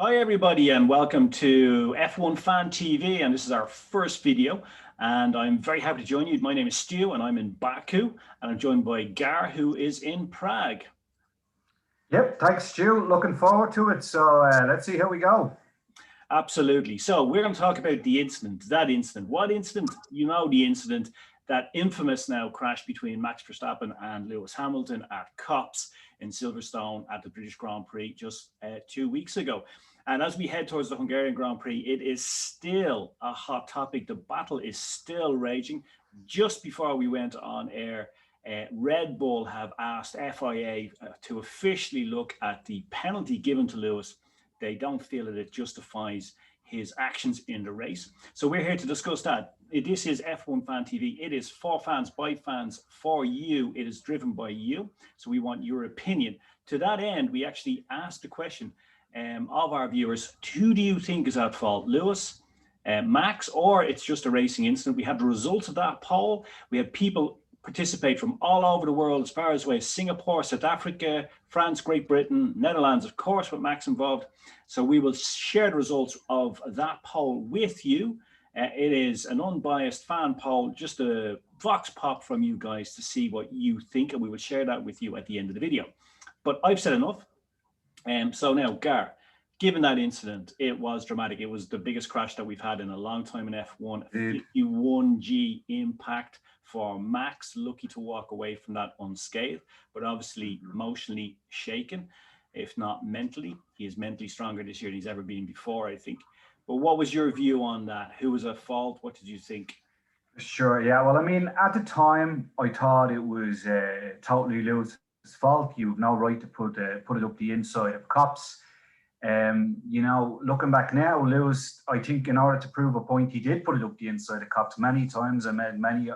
Hi everybody and welcome to F1 Fan TV, and this is our first video and I'm very happy to join you. My name is Stu and I'm in Baku and I'm joined by Gar, who is in Prague. Yep, thanks Stu, looking forward to it. So let's see how we go. Absolutely. So we're going to talk about the incident, What incident? You know, the incident, that infamous now crash between Max Verstappen and Lewis Hamilton at Copse in Silverstone at the British Grand Prix just 2 weeks ago. And as we head towards the Hungarian Grand Prix, it is still a hot topic. The battle is still raging. Just before we went on air, Red Bull have asked FIA to officially look at the penalty given to Lewis. They don't feel that it justifies his actions in the race. So we're here to discuss that. This is F1 Fan TV. It is for fans, by fans, for you. It is driven by you. So we want your opinion. To that end, we actually asked the question of our viewers, who do you think is at fault? Lewis, Max, or it's just a racing incident? We have the results of that poll. We have people participate from all over the world, as far as Singapore, South Africa, France, Great Britain, Netherlands, of course, with Max involved. So we will share the results of that poll with you. It is an unbiased fan poll, just a vox pop from you guys to see what you think, and we will share that with you at the end of the video. But I've said enough. So now, Gar, given that incident, it was dramatic. It was the biggest crash that we've had in a long time in F1. 51G impact for Max, lucky to walk away from that unscathed, but obviously emotionally shaken, if not mentally. He is mentally stronger this year than he's ever been before, I think. But what was your view on that? Who was at fault? What did you think? Sure, yeah. Well, I mean, at the time, I thought it was totally Lewis's fault. You have no right to put it up the inside of Copse. You know, looking back now, Lewis, I think in order to prove a point, he did put it up the inside of Copse many times and made many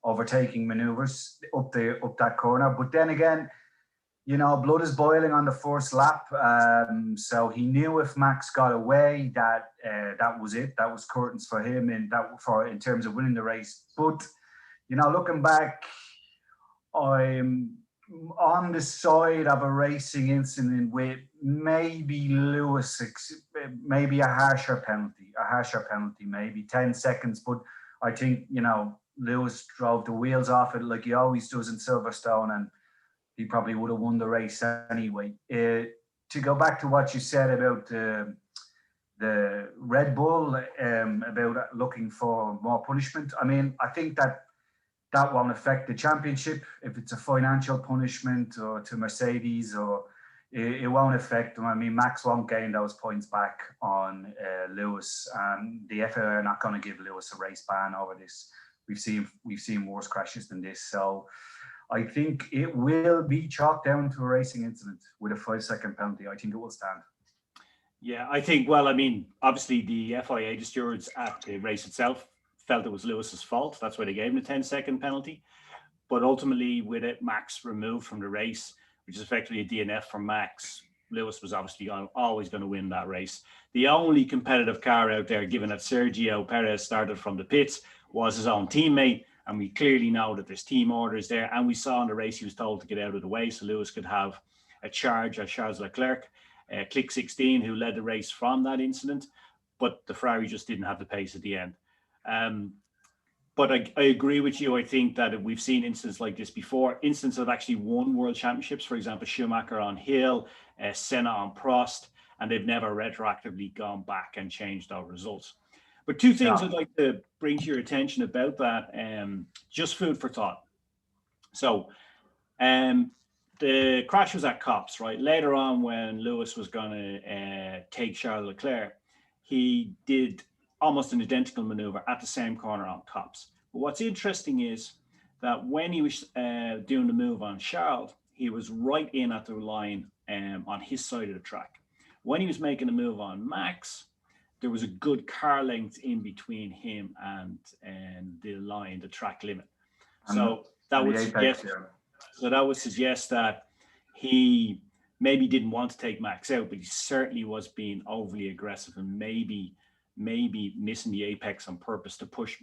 overtaking maneuvers up that corner. But then again, you know, blood is boiling on the first lap. So he knew if Max got away, that that was it. That was curtains for him, and in terms of winning the race. But you know, looking back, I'm on the side of a racing incident with maybe Lewis, maybe a harsher penalty, maybe 10 seconds. But I think, you know, Lewis drove the wheels off it like he always does in Silverstone, and he probably would have won the race anyway. To go back to what you said about the Red Bull, about looking for more punishment, I mean, I think that won't affect the championship. If it's a financial punishment or to Mercedes, or it won't affect them. I mean, Max won't gain those points back on Lewis, and the FIA are not going to give Lewis a race ban over this. We've seen worse crashes than this, so I think it will be chalked down to a racing incident with a 5-second penalty. I think it will stand. Yeah, I think, well, I mean, obviously the FIA, the stewards at the race itself, felt it was Lewis's fault. That's why they gave him the 10-second penalty. But ultimately, with it, Max removed from the race, which is effectively a DNF for Max, Lewis was obviously always going to win that race. The only competitive car out there, given that Sergio Perez started from the pits, was his own teammate. And we clearly know that there's team orders there. And we saw in the race he was told to get out of the way so Lewis could have a charge at Charles Leclerc, Click 16, who led the race from that incident. But the Ferrari just didn't have the pace at the end. But I agree with you. I think that we've seen incidents like this before. Incidents have actually won world championships. For example, Schumacher on Hill, Senna on Prost, and they've never retroactively gone back and changed our results. But two things I'd like to bring to your attention about that, just food for thought. So the crash was at Copse, right? Later on, when Lewis was going to take Charles Leclerc, he did almost an identical maneuver at the same corner on Copse. But what's interesting is that when he was doing the move on Charles, he was right in at the line on his side of the track. When he was making the move on Max, there was a good car length in between him and the line, the track limit. So that would suggest that he maybe didn't want to take Max out, but he certainly was being overly aggressive and maybe missing the apex on purpose to push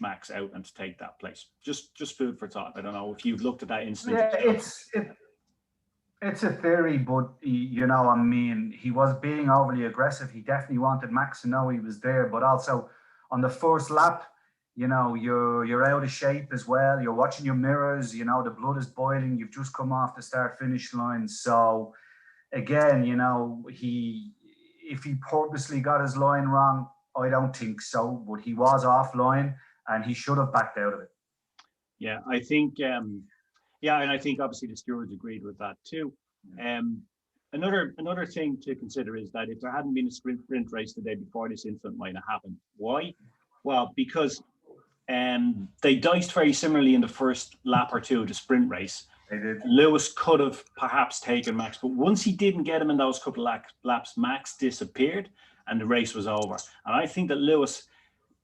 Max out and to take that place. Just food for thought. I don't know if you've looked at that incident. Yeah, It's a theory, but you know, I mean, he was being overly aggressive. He definitely wanted Max to know he was there, but also on the first lap, you know, you're out of shape as well. You're watching your mirrors. You know, the blood is boiling. You've just come off the start finish line. So again, you know, if he purposely got his line wrong, I don't think so. But he was offline, and he should have backed out of it. Yeah, I think yeah, and I think obviously the stewards agreed with that too. Um, another thing to consider is that if there hadn't been a sprint race the day before, this incident might have happened. Why? Well, because they diced very similarly in the first lap or two of the sprint race. They did. Lewis could have perhaps taken Max, but once he didn't get him in those couple of laps, Max disappeared and the race was over. And I think that Lewis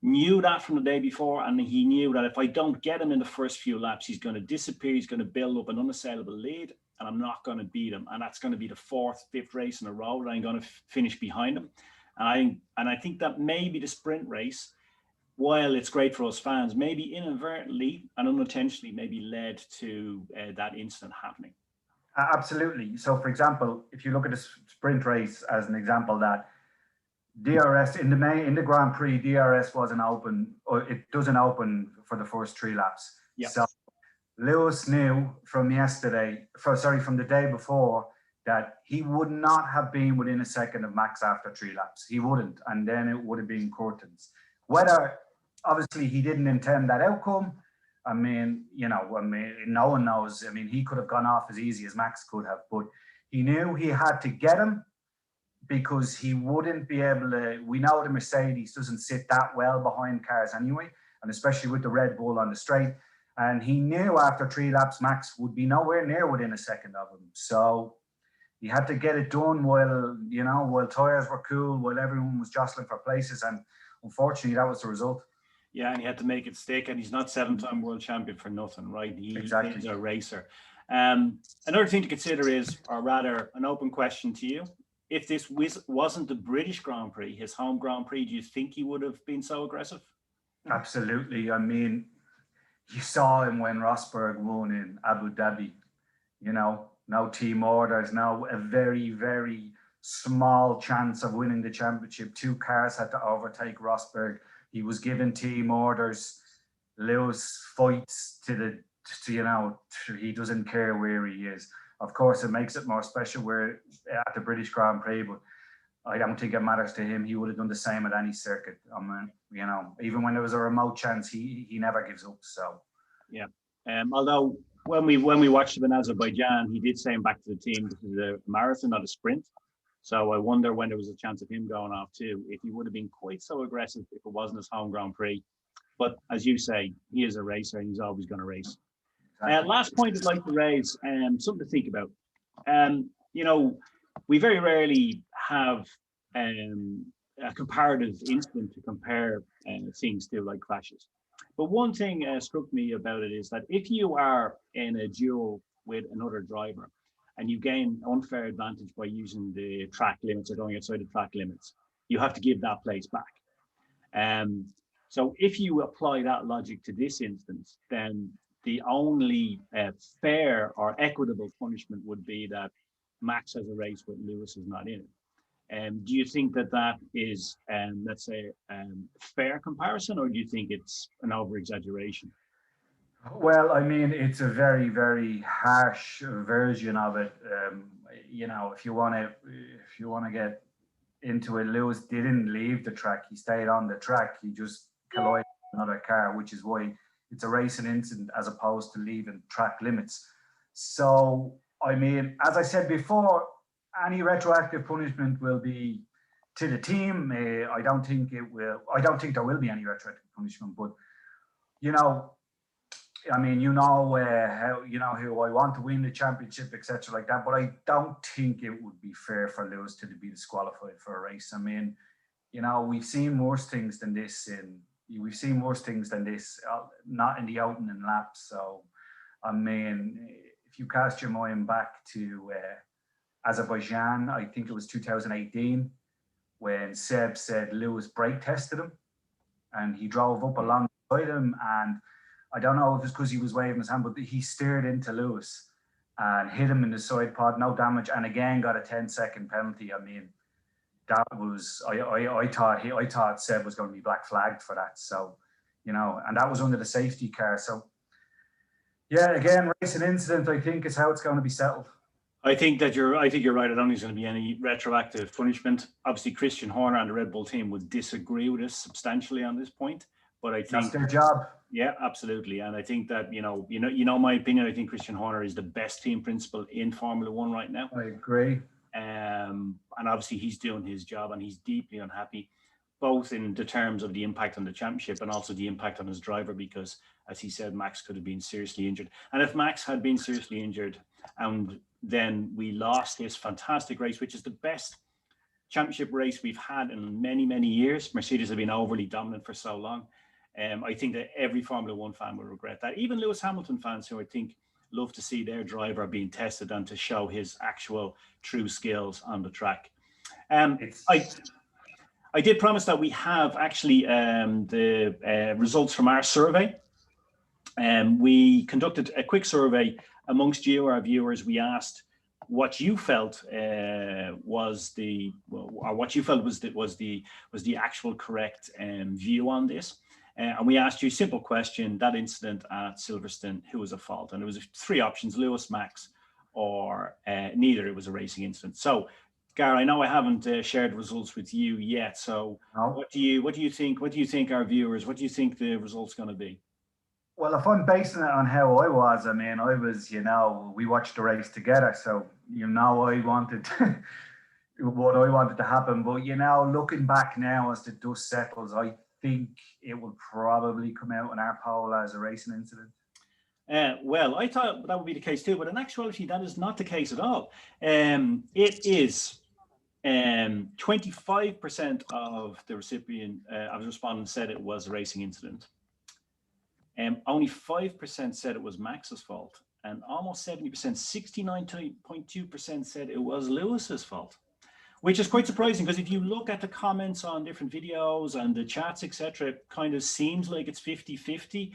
knew that from the day before, and he knew that if I don't get him in the first few laps, he's going to disappear. He's going to build up an unassailable lead, and I'm not going to beat him. And that's going to be the fourth, fifth race in a row that I'm going to finish behind him. And I think that maybe the sprint race, while it's great for us fans, maybe inadvertently and unintentionally maybe led to that incident happening. Absolutely. So, for example, if you look at a sprint race as an example, that DRS in the Grand Prix, DRS wasn't open, or it doesn't open for the first 3 laps. Yep. So Lewis knew from from the day before, that he would not have been within a second of Max after 3 laps. He wouldn't, and then it would have been curtains. Whether obviously he didn't intend that outcome. I mean, you know, no one knows. I mean, he could have gone off as easy as Max could have, but he knew he had to get him, because he wouldn't be able to. We know the Mercedes doesn't sit that well behind cars anyway, and especially with the Red Bull on the straight. And he knew after 3 laps, Max would be nowhere near within a second of him. So he had to get it done while tires were cool, while everyone was jostling for places. And unfortunately, that was the result. Yeah, and he had to make it stick, and he's not 7-time world champion for nothing, right? He Exactly. is a racer. Another thing to consider is, or rather an open question to you, if this wasn't the British Grand Prix, his home Grand Prix, do you think he would have been so aggressive? Absolutely. I mean, you saw him when Rosberg won in Abu Dhabi. You know, no team orders, no, a very, very small chance of winning the championship. 2 cars had to overtake Rosberg. He was given team orders. Lewis fights he doesn't care where he is. Of course, it makes it more special where at the British Grand Prix, but I don't think it matters to him. He would have done the same at any circuit. I mean, you know, even when there was a remote chance, he never gives up. So, yeah. Although when we watched him in Azerbaijan, he did say him back to the team, this is a marathon, not a sprint. So I wonder when there was a chance of him going off too, if he would have been quite so aggressive if it wasn't his home Grand Prix. But as you say, he is a racer and he's always going to race. Exactly. Last point I'd like to raise, something to think about. You know, we very rarely have a comparative incident to compare things to, like crashes. But one thing struck me about it is that if you are in a duel with another driver and you gain unfair advantage by using the track limits or going outside the track limits, you have to give that place back. So if you apply that logic to this instance, then the only fair or equitable punishment would be that Max has a race, but Lewis is not in it. Do you think that that is, let's say, fair comparison, or do you think it's an over-exaggeration? Well, I mean, it's a very, very harsh version of it. You know, if you want to get into it, Lewis didn't leave the track. He stayed on the track. He just collided with another car, which is why it's a racing incident as opposed to leaving track limits. So, I mean, as I said before, any retroactive punishment will be to the team. I don't think there will be any retroactive punishment, but you know, I mean, how who I want to win the championship, etc., like that. But I don't think it would be fair for Lewis to be disqualified for a race. I mean, you know, we've seen worse things than this not in the opening laps. So, I mean, if you cast your mind back to Azerbaijan, I think it was 2018, when Seb said Lewis brake tested him, and he drove up alongside him, and I don't know if it's because he was waving his hand, but he steered into Lewis. and hit him in the side pod, no damage, and again got a 10-second penalty. I mean, that was I thought Seb was going to be black flagged for that. So, you know, and that was under the safety car. So, yeah, again, racing incident, I think, is how it's going to be settled. I think you're right. I don't think there's going to be any retroactive punishment. Obviously, Christian Horner and the Red Bull team would disagree with us substantially on this point, but I think that's their job. Yeah, absolutely. And I think that, you know, my opinion, I think Christian Horner is the best team principal in Formula One right now. I agree. And obviously he's doing his job, and he's deeply unhappy, both in the terms of the impact on the championship and also the impact on his driver, because, as he said, Max could have been seriously injured. And if Max had been seriously injured and then we lost this fantastic race, which is the best championship race we've had in many, many years. Mercedes have been overly dominant for so long. I think that every Formula One fan will regret that. Even Lewis Hamilton fans, who I think love to see their driver being tested and to show his actual true skills on the track. I did promise that we have actually the results from our survey. We conducted a quick survey amongst you, our viewers. We asked what you felt was the actual correct view on this. And we asked you a simple question: that incident at Silverstone, who was at fault? And there was 3 options: Lewis, Max, or neither. It was a racing incident. So, Gar, I know I haven't shared results with you yet. So, no. What do you think? What do you think, our viewers? What do you think the result's going to be? Well, if I'm basing it on how I was, I mean, I was, you know, we watched the race together, so you know, I wanted what I wanted to happen. But you know, looking back now as the dust settles, I think it will probably come out in our poll as a racing incident. Well, I thought that would be the case too, but in actuality, that is not the case at all. It is 25% of the respondents said it was a racing incident. Only 5% said it was Max's fault, and almost 70%, 69.2% said it was Lewis's fault, which is quite surprising, because if you look at the comments on different videos and the chats, etc., it kind of seems like it's 50-50.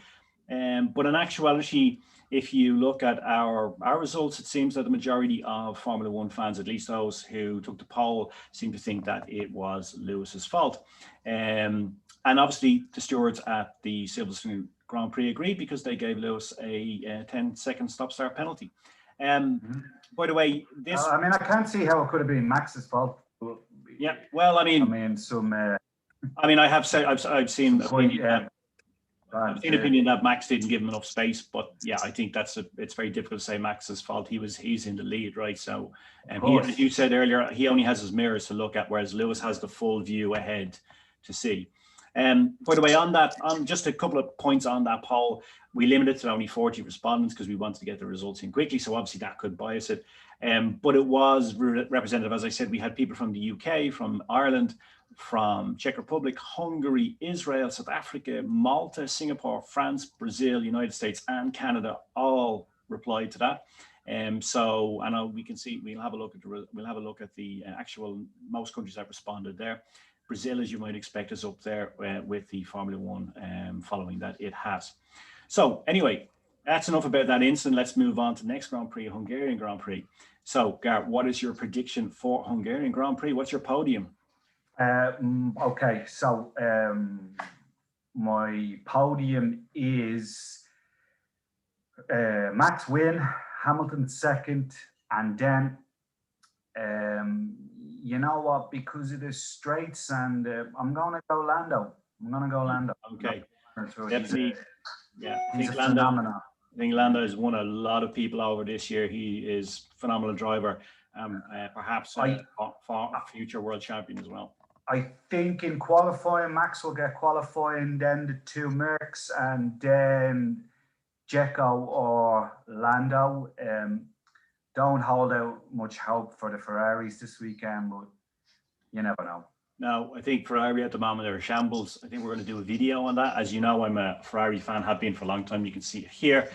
But in actuality, if you look at our results, it seems that the majority of Formula One fans, at least those who took the poll, seem to think that it was Lewis's fault. And obviously, the stewards at the Silverstone Grand Prix agreed, because they gave Lewis a 10-second stop-start penalty. By the way, this... I mean, I can't see how it could have been Max's fault. Yeah, well, I mean, I've seen opinion that Max didn't give him enough space, but yeah, I think it's very difficult to say Max's fault. He's in the lead, right? So, as you said earlier, he only has his mirrors to look at, whereas Lewis has the full view ahead to see. By the way, on just a couple of points on that poll, we limited to only 40 respondents because we wanted to get the results in quickly. So obviously that could bias it. But it was representative. As I said, we had people from the UK, from Ireland, from Czech Republic, Hungary, Israel, South Africa, Malta, Singapore, France, Brazil, United States, and Canada all replied to that. So I know we can see, we'll have a look at the actual most countries that responded there. Brazil, as you might expect, is up there with the Formula One following that it has. So anyway, that's enough about that incident. Let's move on to the next Grand Prix, Hungarian Grand Prix. So, Gar, what is your prediction for Hungarian Grand Prix? What's your podium? Okay, so my podium is Max win, Hamilton second, and then you know what, because of the straights, and I'm going to go Lando. Okay. Definitely. He's a phenomenon. I think Lando has won a lot of people over this year. He is a phenomenal driver, perhaps a future world champion as well. I think in qualifying, Max will get qualifying, then the 2 Mercs, and then Checo or Lando. Don't hold out much hope for the Ferraris this weekend, but you never know. No, I think Ferrari at the moment are shambles. I think we're going to do a video on that. As you know, I'm a Ferrari fan, have been for a long time. You can see it here.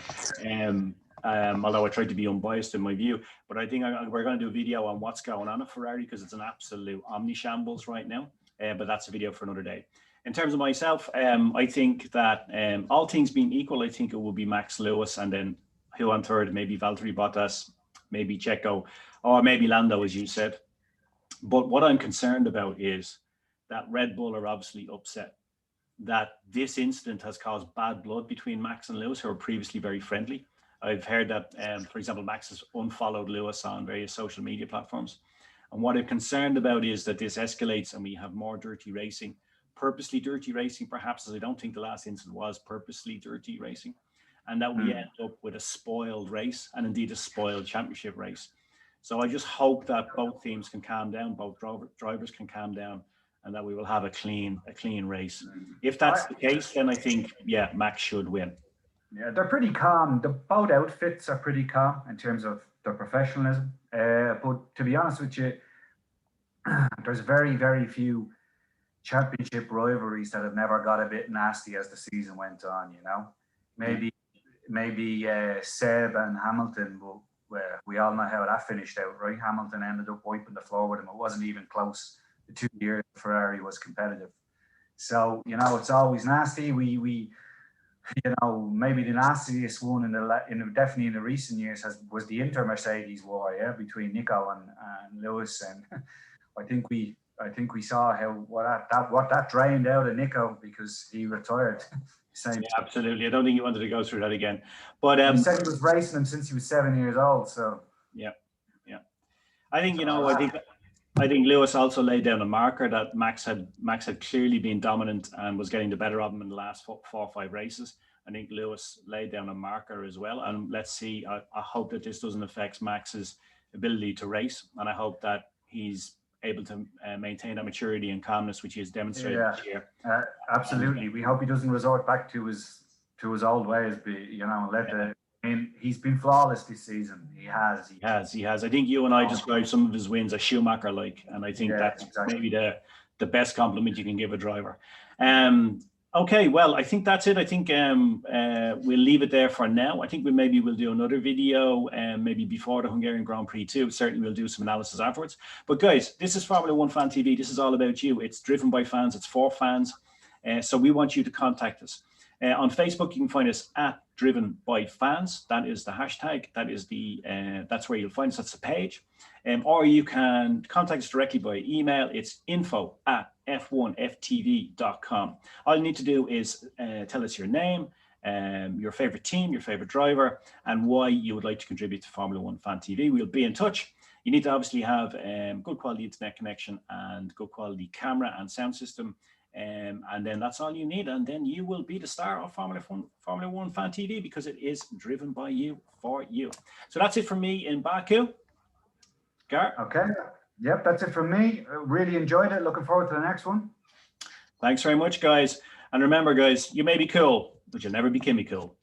Although I tried to be unbiased in my view, but I think we're going to do a video on what's going on at Ferrari, because it's an absolute omni-shambles right now. But that's a video for another day. In terms of myself, I think that all things being equal, I think it will be Max, Lewis, and then who on third, maybe Valtteri Bottas, maybe Checo, or maybe Lando, as you said. But what I'm concerned about is that Red Bull are obviously upset that this incident has caused bad blood between Max and Lewis, who were previously very friendly. I've heard that, for example, Max has unfollowed Lewis on various social media platforms. And what I'm concerned about is that this escalates and we have more dirty racing, purposely dirty racing, perhaps, as I don't think the last incident was purposely dirty racing, and that we end up with a spoiled race and indeed a spoiled championship race. So I just hope that both teams can calm down, both drivers can calm down, and that we will have a clean race. If that's the case, then I think, yeah, Max should win. Yeah, they're pretty calm. Both outfits are pretty calm in terms of their professionalism. But to be honest with you, there's very, very few championship rivalries that have never got a bit nasty as the season went on, you know. Maybe Seb and Hamilton, we all know how that finished out, right? Hamilton ended up wiping the floor with him. It wasn't even close. The 2 years Ferrari was competitive. So, you know, it's always nasty. We you know, maybe the nastiest one definitely in the recent years was the Inter-Mercedes war, yeah, between Nico and Lewis. And I think we saw what that drained out of Nico because he retired. Yeah, absolutely. I don't think he wanted to go through that again. But he said he was racing him since he was 7 years old. So yeah. I think, you know, I think Lewis also laid down a marker that Max had clearly been dominant and was getting the better of him in the last 4 or 5 races. I think Lewis laid down a marker as well. And let's see, I hope that this doesn't affect Max's ability to race. And I hope that he's able to maintain that maturity and calmness, which he has demonstrated this year. Absolutely. We hope he doesn't resort back to his old ways, you know, I mean, he's been flawless this season. He has. I think you and I described some of his wins as Schumacher-like, and I think that's exactly maybe the best compliment you can give a driver. Okay, well, I think that's it. I think we'll leave it there for now. I think we'll do another video, maybe before the Hungarian Grand Prix too. Certainly we'll do some analysis afterwards. But guys, this is Formula One Fan TV. This is all about you. It's driven by fans. It's for fans. So we want you to contact us. On Facebook, you can find us at Driven by Fans. That is the hashtag. That is that's where you'll find us. That's the page. Or you can contact us directly by email. It's info@f1ftv.com. All you need to do is tell us your name, your favorite team, your favorite driver, and why you would like to contribute to Formula One Fan TV. We'll be in touch. You need to obviously have good quality internet connection and good quality camera and sound system. And then that's all you need, and then you will be the star of Formula One Fan TV because it is driven by you for you. So that's it from me in Baku. Gar? Okay. Yep, that's it from me. Really enjoyed it. Looking forward to the next one. Thanks very much, guys. And remember, guys, you may be cool, but you'll never be Kimmy cool.